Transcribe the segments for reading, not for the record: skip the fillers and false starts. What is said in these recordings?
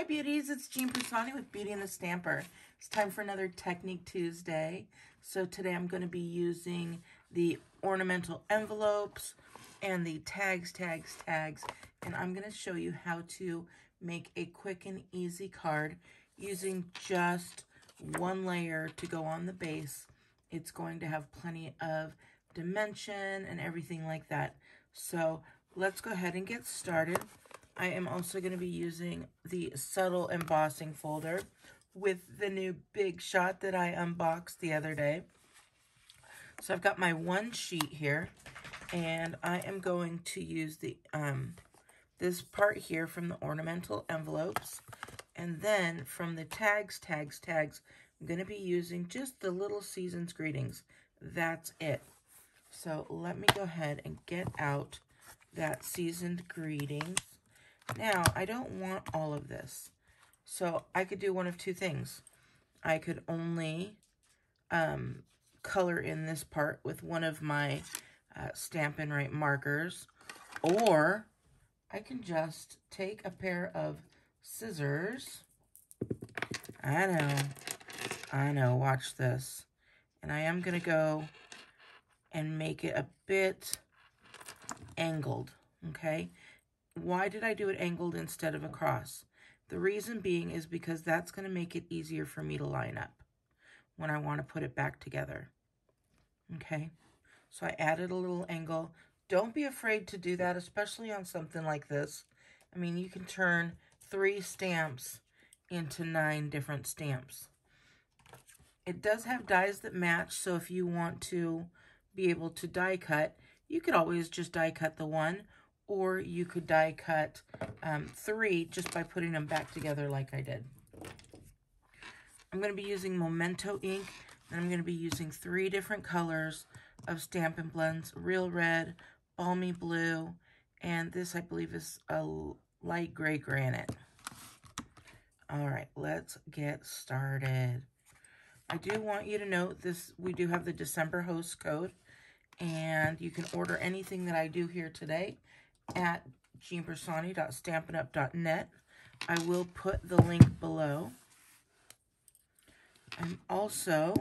Hi beauties, it's Jean Piersanti with Beauty and the Stamper. It's time for another Technique Tuesday. So today I'm going to be using the ornamental envelopes and the tags, and I'm going to show you how to make a quick and easy card using just one layer to go on the base. It's going to have plenty of dimension and everything like that. So let's go ahead and get started. I am also going to be using the subtle embossing folder with the new Big Shot that I unboxed the other day. So I've got my one sheet here, and I am going to use the this part here from the ornamental envelopes, and then from the tags, I'm going to be using just the little season's greetings. That's it. So let me go ahead and get out that seasoned greetings. Now, I don't want all of this, so I could do one of two things. I could only color in this part with one of my Stampin' Right markers, or I can just take a pair of scissors. I know, watch this. And I am going to go and make it a bit angled, okay? Why did I do it angled instead of across? The reason being is because that's going to make it easier for me to line up when I want to put it back together. Okay, so I added a little angle. Don't be afraid to do that, especially on something like this. I mean, you can turn 3 stamps into 9 different stamps. It does have dies that match, so if you want to be able to die cut, you could always just die cut the one, or you could die cut 3 just by putting them back together like I did. I'm going to be using Memento ink, and I'm going to be using 3 different colors of Stampin' Blends: Real Red, Balmy Blue, and this I believe is a light gray granite. All right, let's get started. I do want you to note this, we do have the December host code, and you can order anything that I do here today at jeanpiersanti.stampinup.net. I will put the link below. I'm also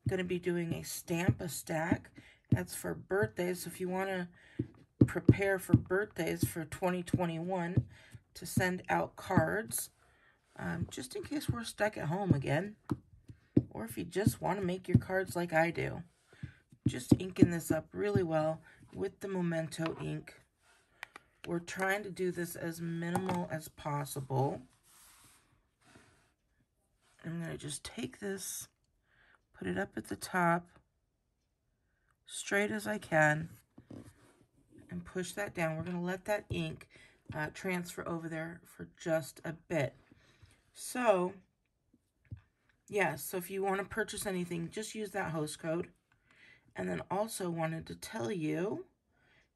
going to be doing a Stamp-A-Stack. That's for birthdays. So if you want to prepare for birthdays for 2021 to send out cards, just in case we're stuck at home again, or if you just want to make your cards like I do, just inking this up really well with the Memento ink. We're trying to do this as minimal as possible. I'm going to just take this, put it up at the top, straight as I can, and push that down. We're going to let that ink transfer over there for just a bit. So, yeah, so if you want to purchase anything, just use that host code. And then also wanted to tell you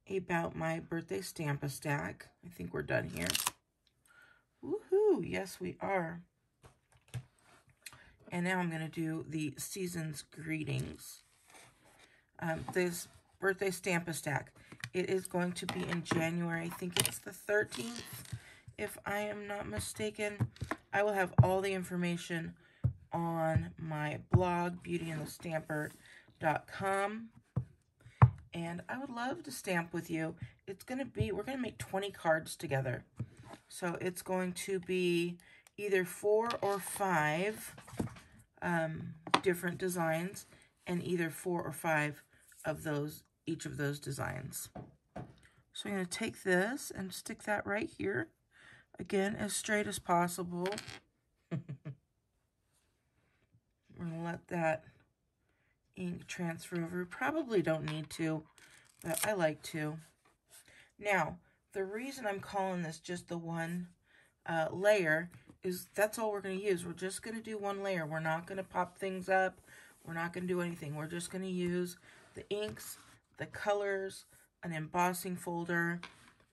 about my birthday Stamp-A-Stack. I think we're done here. Woohoo! Yes, we are. And now I'm going to do the season's greetings. This birthday Stamp-A-Stack. It is going to be in January. I think it's the 13th, if I am not mistaken. I will have all the information on my blog, beautyandthestamper.com. And I would love to stamp with you. It's going to be, we're going to make 20 cards together. So it's going to be either 4 or 5 different designs, and either 4 or 5 of those, each of those designs. So I'm going to take this and stick that right here. Again, as straight as possible. We're going to let that ink transfer over. Probably don't need to, but I like to. Now, the reason I'm calling this just the one layer is that's all we're going to use. We're just going to do one layer. We're not going to pop things up. We're not going to do anything. We're just going to use the inks, the colors, an embossing folder,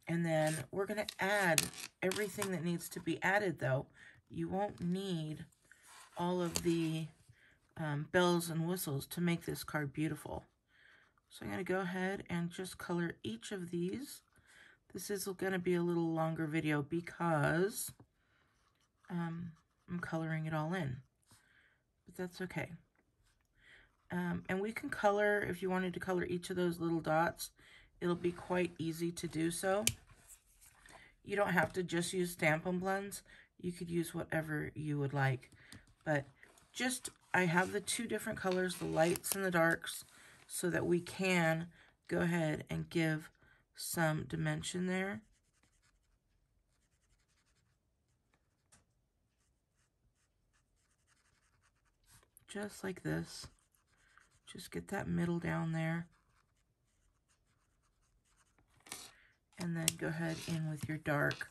and then we're going to add everything that needs to be added, though. You won't need all of the bells and whistles to make this card beautiful. So I'm going to go ahead and just color each of these. This is going to be a little longer video because I'm coloring it all in, but that's okay. And we can color, if you wanted to color each of those little dots, it'll be quite easy to do so. You don't have to just use Stampin' Blends. You could use whatever you would like. But just, I have the two different colors, the lights and the darks, so that we can go ahead and give some dimension there. Just like this. Just get that middle down there. And then go ahead in with your dark.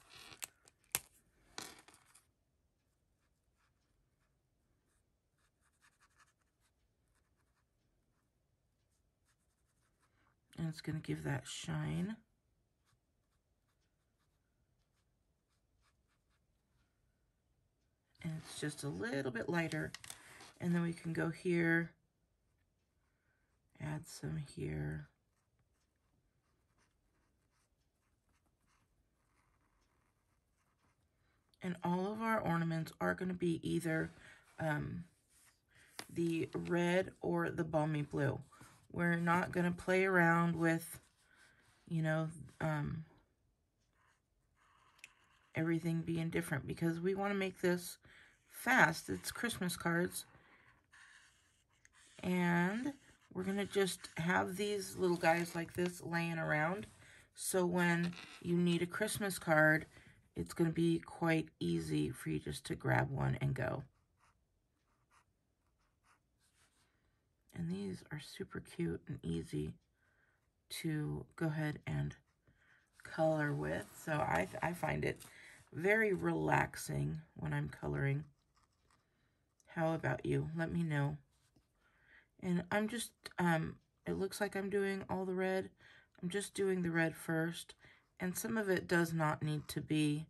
And it's going to give that shine. And it's just a little bit lighter. And then we can go here, add some here. And all of our ornaments are going to be either the red or the balmy blue. We're not going to play around with, you know, everything being different, because we want to make this fast. It's Christmas cards. And we're going to just have these little guys like this laying around. So when you need a Christmas card, it's going to be quite easy for you just to grab one and go. And these are super cute and easy to go ahead and color with. So I find it very relaxing when I'm coloring. How about you? Let me know. And I'm just, it looks like I'm doing all the red. I'm just doing the red first. And some of it does not need to be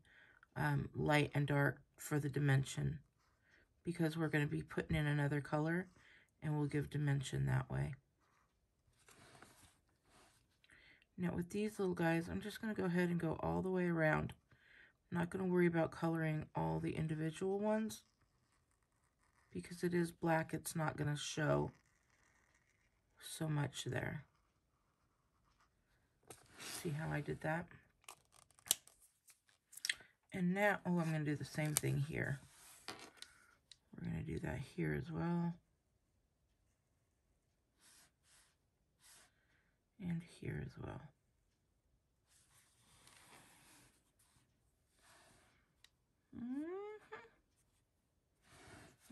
light and dark for the dimension, because we're going to be putting in another color and we'll give dimension that way. Now with these little guys, I'm just going to go ahead and go all the way around. I'm not going to worry about coloring all the individual ones, because it is black. It's not going to show so much there. See how I did that? And now, oh, I'm going to do the same thing here. We're going to do that here as well. And here as well.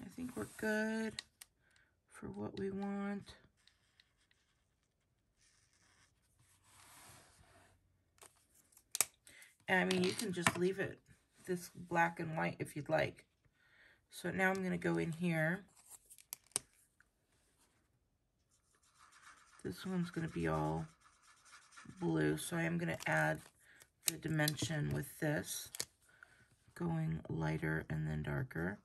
I think we're good for what we want. And I mean, you can just leave it this black and white if you'd like. So now I'm going to go in here. This one's going to be all blue, so I am going to add the dimension with this, going lighter and then darker.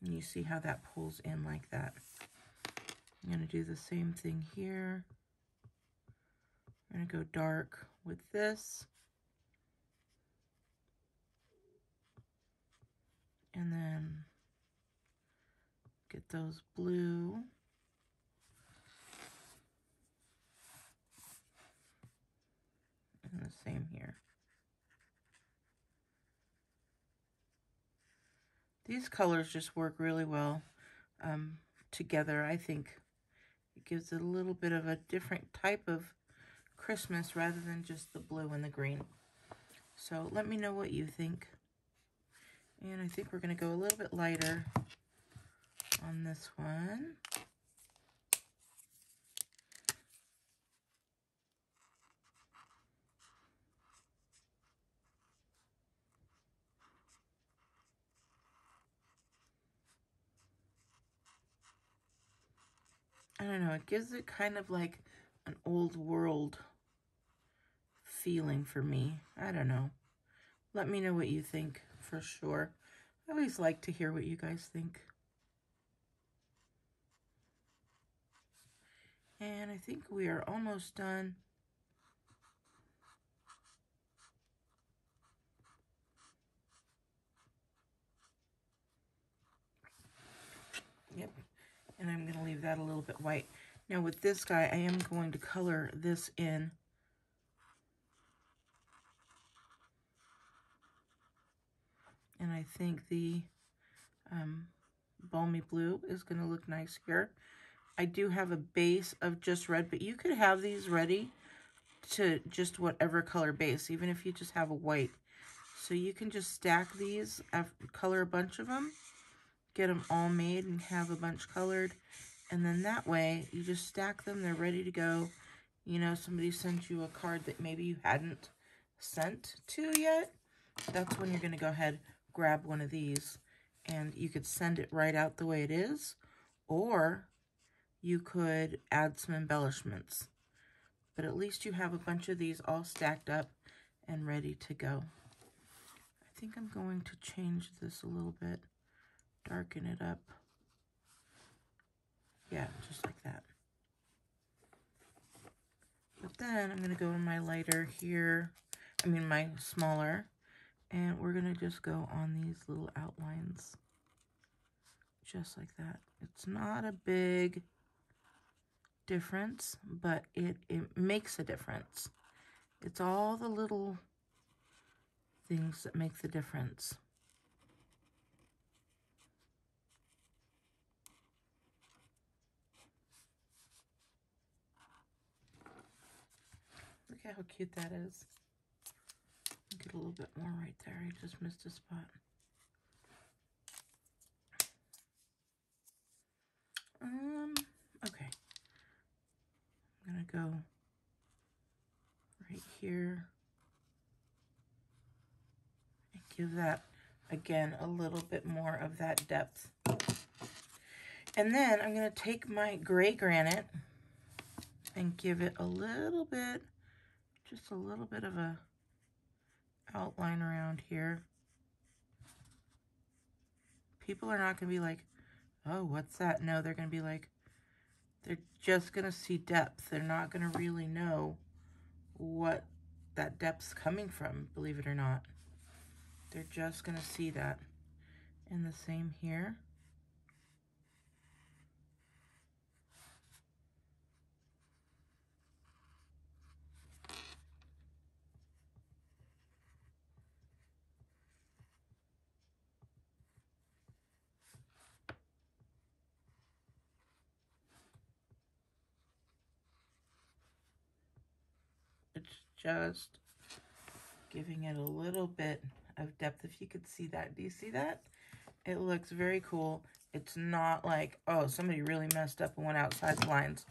And you see how that pulls in like that. I'm going to do the same thing here. I'm going to go dark with this. And then get those blue. And the same here. These colors just work really well together. I think it gives it a little bit of a different type of Christmas rather than just the blue and the green. So let me know what you think. And I think we're going to go a little bit lighter on this one. I don't know, it gives it kind of like an old world feeling for me. I don't know. Let me know what you think for sure. I always like to hear what you guys think. And I think we are almost done. And I'm going to leave that a little bit white. Now with this guy, I am going to color this in. And I think the balmy blue is going to look nice here. I do have a base of just red, but you could have these ready to just whatever color base, even if you just have a white. So you can just stack these, color a bunch of them, get them all made and have a bunch colored. And then that way, you just stack them, they're ready to go. You know, somebody sent you a card that maybe you hadn't sent to yet. That's when you're going to go ahead, grab one of these, and you could send it right out the way it is, or you could add some embellishments. But at least you have a bunch of these all stacked up and ready to go. I think I'm going to change this a little bit, darken it up. Yeah, just like that. But then I'm going to go in my lighter here, my smaller, and we're going to just go on these little outlines, just like that. It's not a big difference, but it makes a difference. It's all the little things that make the difference. Look at how cute that is. Get a little bit more right there. I just missed a spot. Okay. I'm gonna go right here and give that, again, a little bit more of that depth. And then I'm gonna take my gray granite and give it a little bit, just a little bit of a outline around here. People are not gonna be like, oh, what's that? No, they're gonna be like, they're just gonna see depth. They're not gonna really know what that depth's coming from, believe it or not. They're just gonna see that. And the same here. It's just giving it a little bit of depth. If you could see that, do you see that? It looks very cool. It's not like, oh, somebody really messed up and went outside the lines.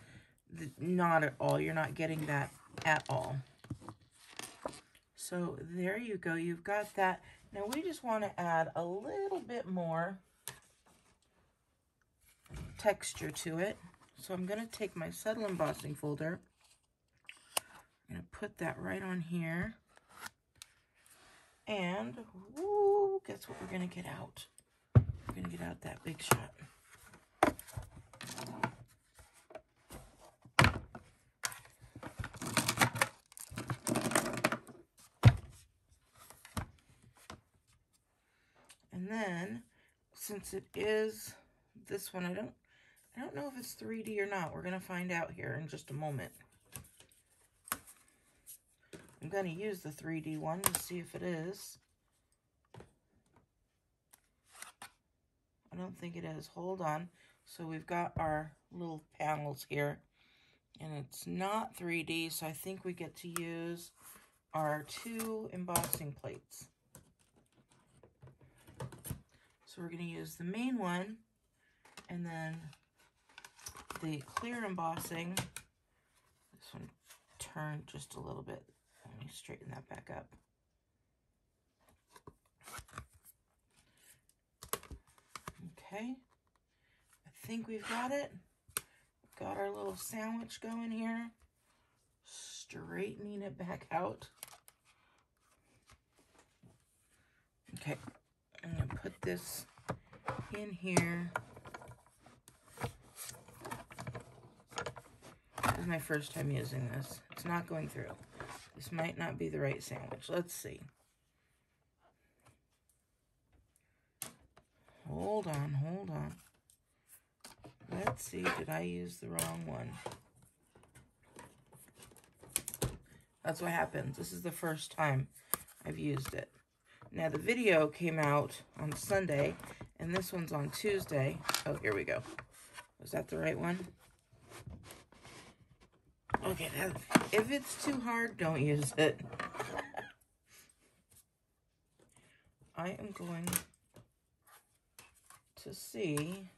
Not at all. You're not getting that at all. So there you go. You've got that. Now we just want to add a little bit more texture to it. So I'm going to take my subtle embossing folder. I'm going to put that right on here. And, woo, guess what we're going to get out? We're going to get out that big shot. And then, since it is this one, I don't know if it's 3D or not. We're going to find out here in just a moment. I'm going to use the 3D one to see if it is. I don't think it is. Hold on. So we've got our little panels here. And it's not 3D, so I think we get to use our 2 embossing plates. So we're going to use the main one, and then the clear embossing. This one turned just a little bit. Let me straighten that back up. Okay, I think we've got it. Got our little sandwich going here. Straightening it back out. Okay, I'm going to put this in here. This is my first time using this. It's not going through. This might not be the right sandwich. Let's see. Hold on, hold on. let's see, did I use the wrong one? That's what happens. This is the first time I've used it. Now, the video came out on Sunday, and this one's on Tuesday. Oh, here we go. Was that the right one? Okay, if it's too hard, don't use it. I am going to see,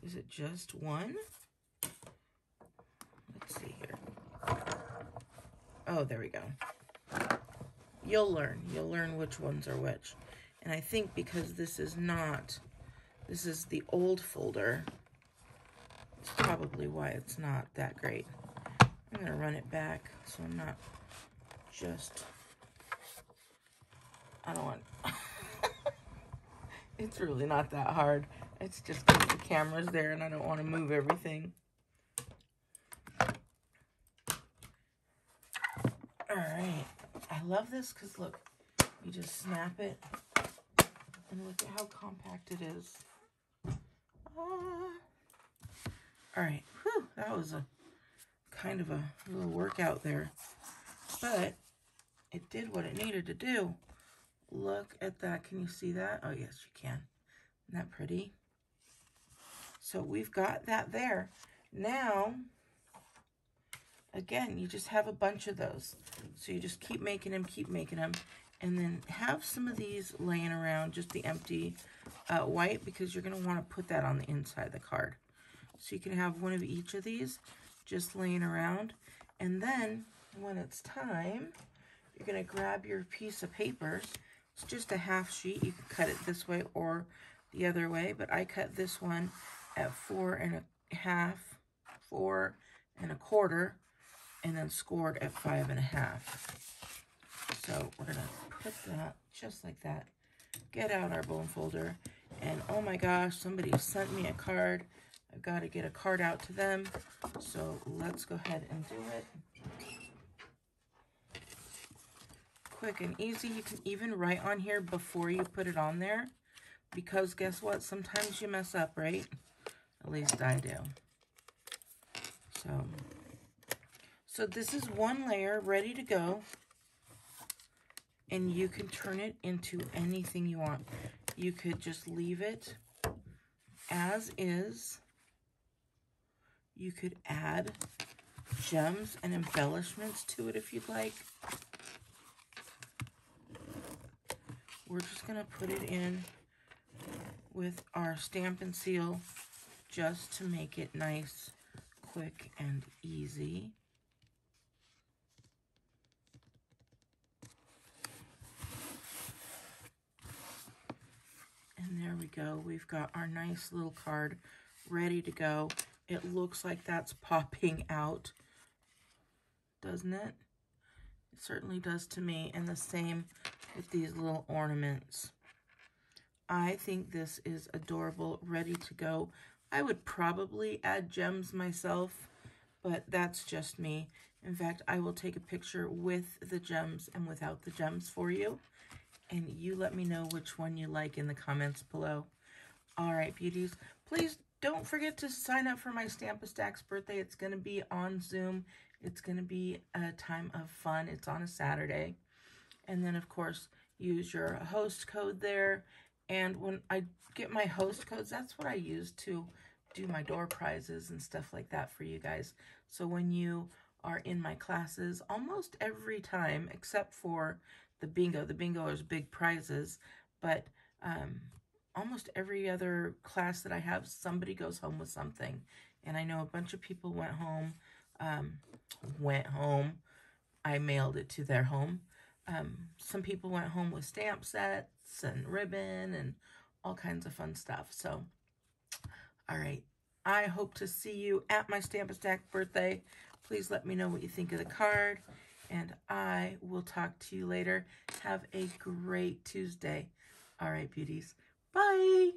is it just one? Let's see here. Oh, there we go. You'll learn which ones are which. And I think because this is the old folder, it's probably why it's not that great. I'm going to run it back so I'm not just, I don't want, it's really not that hard. It's just because the camera's there and I don't want to move everything. Alright, I love this because look, you just snap it and look at how compact it is. Alright, whew, that was a kind of a little workout there, but it did what it needed to do. Look at that. Can you see that? Oh, yes, you can. Isn't that pretty? So we've got that there. Now, again, you just have a bunch of those. So you just keep making them, and then have some of these laying around, just the empty white, because you're going to want to put that on the inside of the card. So you can have one of each of these just laying around, and then when it's time, you're going to grab your piece of paper. It's just a half sheet. You can cut it this way or the other way, but I cut this one at 4 1/2, 4 1/4, and then scored at 5 1/2. So we're going to put that just like that. Get out our bone folder, and oh my gosh, somebody sent me a card. I've got to get a card out to them, so let's go ahead and do it. Quick and easy. You can even write on here before you put it on there, because guess what? Sometimes you mess up, right? At least I do. So this is one layer ready to go, and you can turn it into anything you want. You could just leave it as is. You could add gems and embellishments to it if you'd like. We're just going to put it in with our stamp and seal just to make it nice, quick, and easy. And there we go. We've got our nice little card ready to go. It looks like that's popping out, doesn't it? It certainly does to me. And the same with these little ornaments. I think this is adorable, ready to go. I would probably add gems myself, but that's just me. In fact, I will take a picture with the gems and without the gems for you, and you let me know which one you like in the comments below. All right, beauties, please don't forget to sign up for my Stamp-A-Stack's birthday. It's going to be on Zoom. It's going to be a time of fun. It's on a Saturday. And then, of course, use your host code there. And when I get my host codes, that's what I use to do my door prizes and stuff like that for you guys. So when you are in my classes, almost every time, except for the bingo is big prizes, but almost every other class that I have, somebody goes home with something. And I know a bunch of people went home. I mailed it to their home. Some people went home with stamp sets and ribbon and all kinds of fun stuff. So, all right. I hope to see you at my Stamp-A-Stack birthday. Please let me know what you think of the card. And I will talk to you later. Have a great Tuesday. All right, beauties. Bye.